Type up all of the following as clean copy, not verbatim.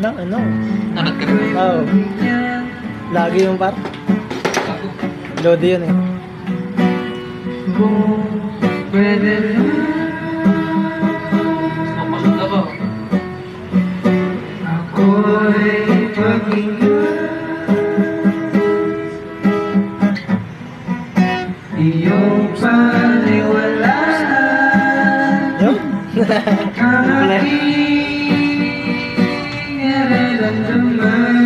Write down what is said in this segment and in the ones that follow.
Ano? Nanat ka rin. Oo. Lagi yung par. Lodi yun eh. Pwede Mapasok na ba? ako'y pakinggan iyong paniwalaan. Yun? Aking nararamdaman.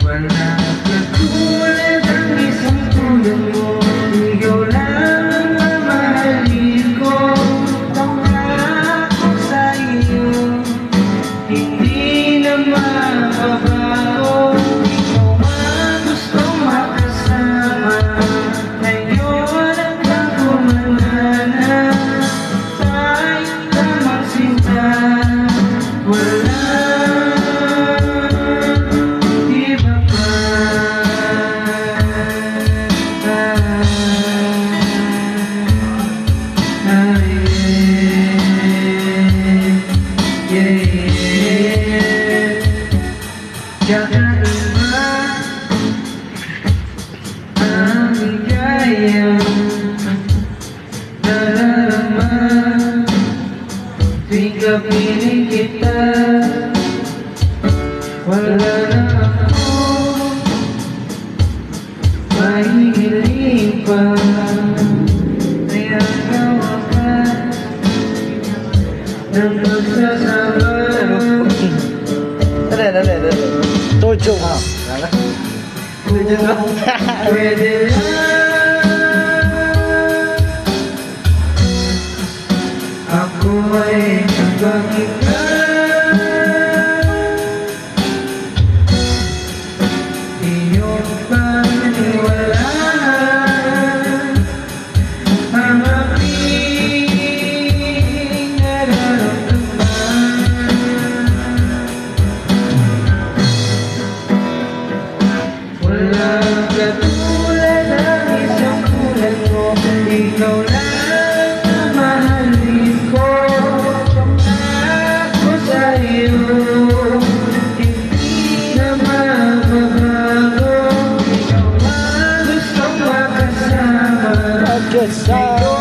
Wala katulad ang isang tulad mo. Ikaw lang ang mamahalin ko. Pangako sa iyo, hindi na mababago. Ikaw ang gustong makasama. Ngayon hanggang kumanana, tayo lamang sinta. Walang iba pa. Kakaiba ang ligayang nadarama tuwing kapiling kita. Wala na ako mahihiling pa. Kaya kawakas ng pagsasama. Dali. Tojo ha. Pwede lang ako ay pakinggan iyong paniwalaan. Ang aking nararamdaman. Walang katulad ang isang tulad mo. Ikaw lang ang mahalin ko. Pangako sa iyo, hindi na mababago. Ikaw ang gustong makasama. Magkasama.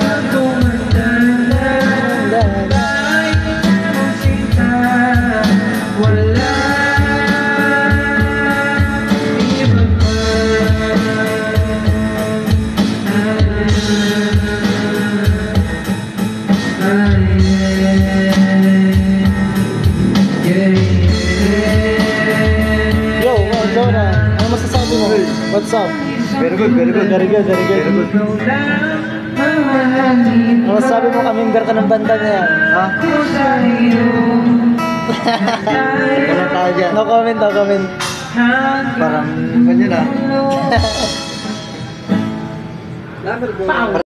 Ang tumatanda, tayo lamang sinta. Wala iba pa. Yo, Dora. Ano masasabi mo? What's up? Very good. Very good. Ano masasabi mo ka-member ka ng banda niya? Ha? Wala tayo dyan. No comment. Parang ganyan ah.